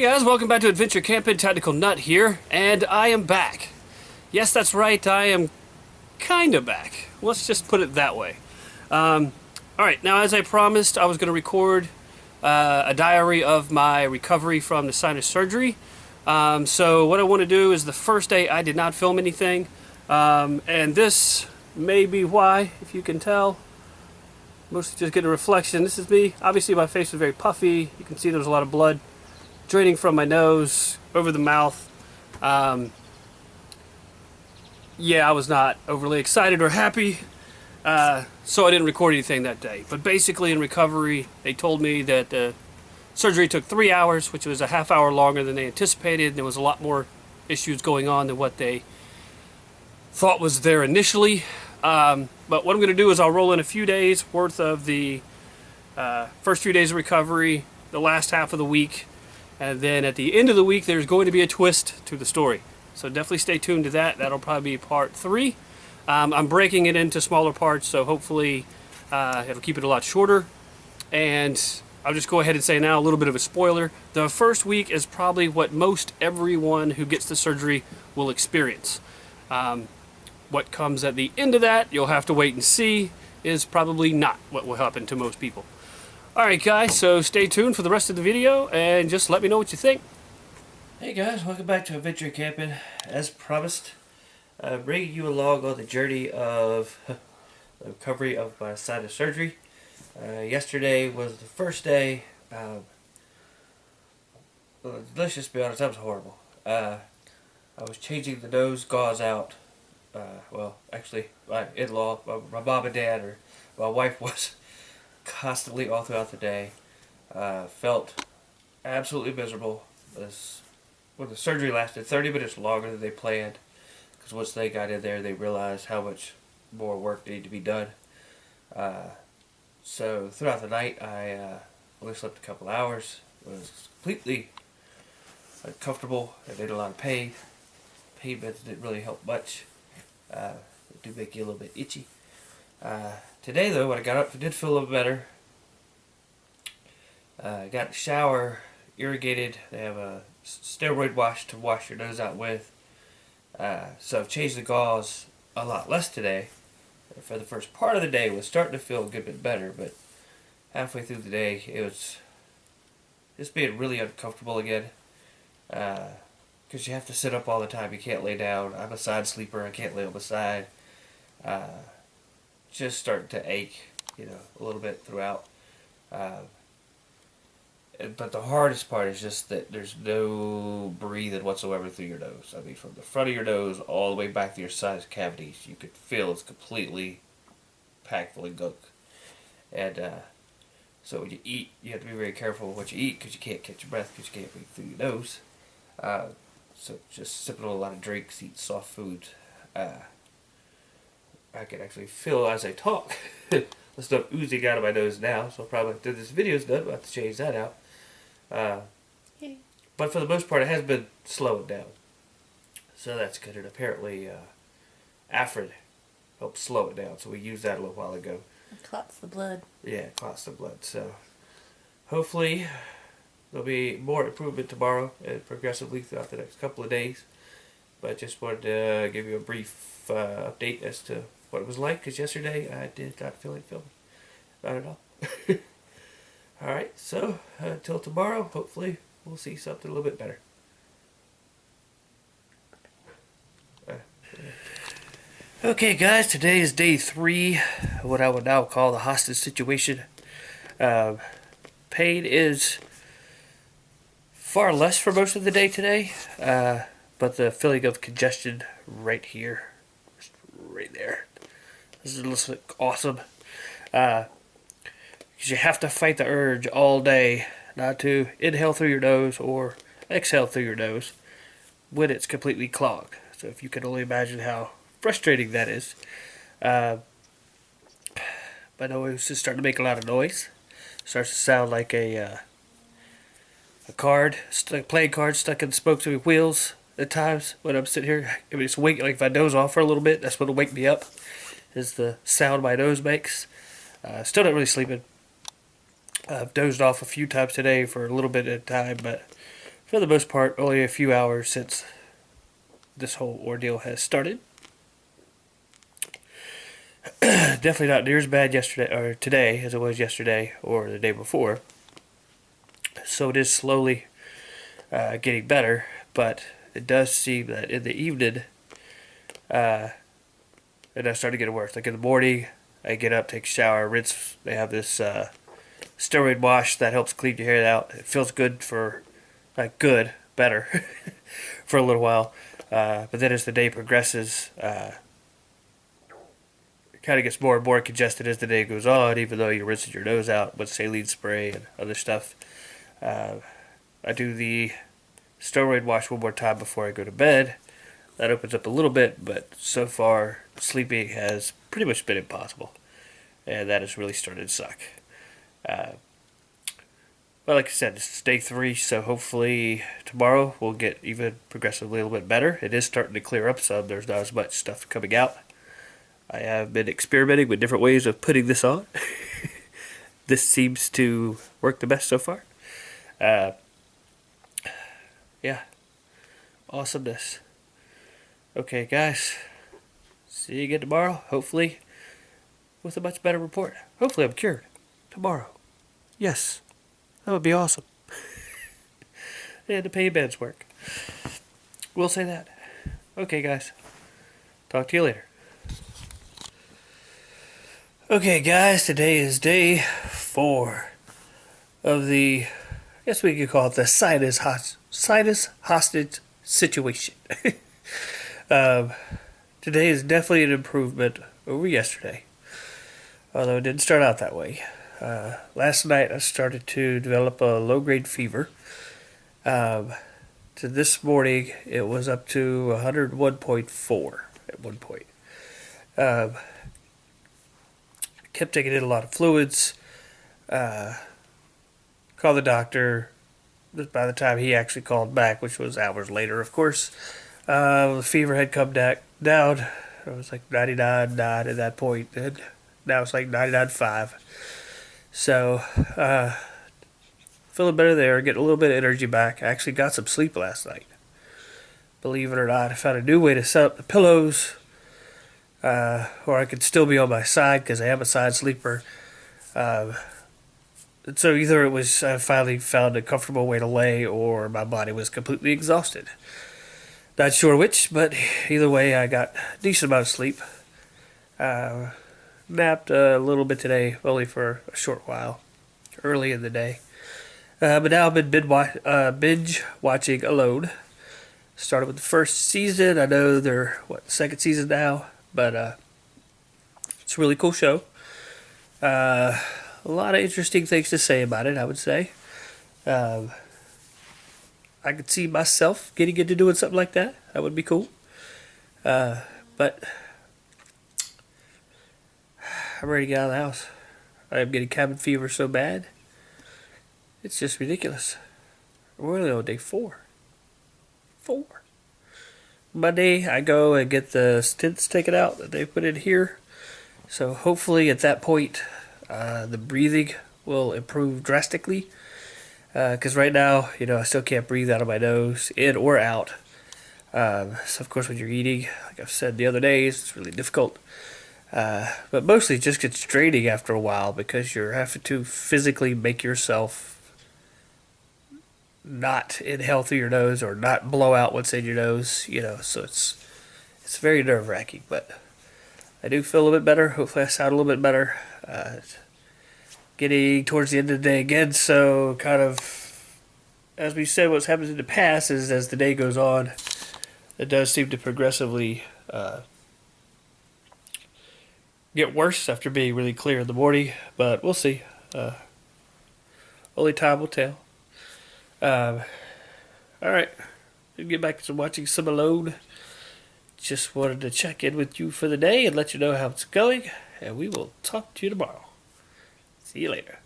Hey guys, welcome back to Adventure Camping. Tactical Nut here, and I am back. Yes, that's right, I am kind of back. Let's just put it that way. Alright, now as I promised, I was going to record a diary of my recovery from the sinus surgery. So what I want to do is the first day I did not film anything, and this may be why, if you can tell. Mostly just get a reflection. This is me. Obviously my face was very puffy. You can see there was a lot of blood draining from my nose over the mouth. Yeah, I was not overly excited or happy, so I didn't record anything that day. But basically in recovery, they told me that the surgery took 3 hours, which was a half hour longer than they anticipated. There was a lot more issues going on than what they thought was there initially. But what I'm going to do is I'll roll in a few days worth of the first few days of recovery, the last half of the week, and then at the end of the week there's going to be a twist to the story. So definitely stay tuned to that. That'll probably be part 3. I'm breaking it into smaller parts, so hopefully it'll keep it a lot shorter. And I'll just go ahead and say now a little bit of a spoiler. The first week is probably what most everyone who gets the surgery will experience. What comes at the end of that, you'll have to wait and see, is probably not what will happen to most people. Alright guys, so stay tuned for the rest of the video and just let me know what you think. Hey guys, welcome back to Adventure Camping. As promised, bringing you along on the journey of the recovery of my sinus surgery. Yesterday was the first day. Let's just be honest, that was horrible. I was changing the nose gauze out. Well, actually, my in-law, my mom and dad, or my wife was constantly all throughout the day. Felt absolutely miserable. When the surgery lasted 30 minutes longer than they planned, because once they got in there, they realized how much more work needed to be done. So throughout the night, I only slept a couple hours. I was completely uncomfortable. I made a lot of pain. Pain meds didn't really help much. It do make you a little bit itchy. Today though, when I got up, I did feel a little better. I got a shower, irrigated. They have a steroid wash to wash your nose out with. So I've changed the gauze a lot less today. For the first part of the day, it was starting to feel a good bit better, but halfway through the day, it was just being really uncomfortable again. Because you have to sit up all the time. You can't lay down. I'm a side sleeper. I can't lay on my side. Just starting to ache, a little bit throughout. But the hardest part is just that there's no breathing whatsoever through your nose. I mean, from the front of your nose all the way back to your sinus cavities, you could feel it's completely packed full of gunk. And so when you eat, you have to be very careful with what you eat, because you can't catch your breath, because you can't breathe through your nose. So just sipping on a lot of drinks, eat soft food. I can actually feel as I talk the stuff oozing out of my nose now. So probably after this video's done, I'll have to change that out. But for the most part, it has been slowing down. So that's good. And apparently, Afrin helps slow it down. So we used that a little while ago. It clots the blood. Yeah, it clots the blood. So hopefully there'll be more improvement tomorrow and progressively throughout the next couple of days. But just wanted to give you a brief update as to what it was like, because yesterday I did not feel like filming. Not at all. Alright, so until tomorrow, hopefully we'll see something a little bit better. Okay guys, today is day 3, what I would now call the hostage situation. Pain is far less for most of the day today, but the feeling of congestion right here, right there, this looks awesome. Because you have to fight the urge all day not to inhale through your nose or exhale through your nose when it's completely clogged. So if you can only imagine how frustrating that is. My nose is starting to make a lot of noise. Starts to sound like a playing card stuck in the spokes of wheels at times when I'm sitting here. I mean, it's like if I doze off for a little bit, that's what'll wake me up, is the sound my nose makes. Still not really sleeping. I've dozed off a few times today for a little bit at a time, but for the most part, only a few hours since this whole ordeal has started. Definitely not near as bad yesterday or today as it was yesterday or the day before. So it is slowly getting better, but it does seem that in the evening, it does start to get worse. Like in the morning, I get up, take a shower, rinse. They have this steroid wash that helps clean your hair out. It feels good for, better for a little while. But then as the day progresses, it kind of gets more and more congested as the day goes on, even though you're rinsing your nose out with saline spray and other stuff. I do the steroid wash one more time before I go to bed. That opens up a little bit, but so far sleeping has pretty much been impossible. And that has really started to suck. Well, like I said, this is day 3, so hopefully tomorrow we'll get even progressively a little bit better. It is starting to clear up some. There's not as much stuff coming out. I have been experimenting with different ways of putting this on. This seems to work the best so far. Yeah. Awesomeness. Okay, guys. See you again tomorrow, hopefully with a much better report. Hopefully I'm cured tomorrow. Yes. That would be awesome. And the pain meds work. We'll say that. Okay, guys. Talk to you later. Okay, guys. Today is day 4 of the, I guess we could call it the sinus hostage situation. Today is definitely an improvement over yesterday. Although it didn't start out that way. Last night I started to develop a low-grade fever. To this morning it was up to 101.4 at one point. Kept taking in a lot of fluids. Called the doctor. By the time he actually called back, which was hours later, of course, the fever had come down. It was like 99.9 at that point, and now it's like 99.5. So, feeling better there, getting a little bit of energy back. I actually got some sleep last night. Believe it or not, I found a new way to set up the pillows, or I could still be on my side because I am a side sleeper. So either it was I finally found a comfortable way to lay, or my body was completely exhausted. Not sure which, but either way, I got a decent amount of sleep. Napped a little bit today, only for a short while, early in the day. But now I've been binge watching alone. Started with the first season. I know they're, second season now, but it's a really cool show. A lot of interesting things to say about it, I would say. I could see myself getting into doing something like that. That would be cool. But I'm ready to get out of the house. I am getting cabin fever so bad. It's just ridiculous. We're only on day 4. 4. Monday, I go and get the stents taken out that they put in here. So hopefully at that point, the breathing will improve drastically. Because right now, I still can't breathe out of my nose, in or out. So of course when you're eating, like I've said the other days, it's really difficult. But mostly it just gets draining after a while because you're having to physically make yourself not inhale through your nose or not blow out what's in your nose, so it's very nerve-wracking, but I do feel a little bit better. Hopefully I sound a little bit better. Getting towards the end of the day again, so kind of, as we said, what's happened in the past is as the day goes on, it does seem to progressively get worse after being really clear in the morning, but we'll see. Only time will tell. Alright, we'll get back to watching some alone. Just wanted to check in with you for the day and let you know how it's going, and we will talk to you tomorrow. See you later.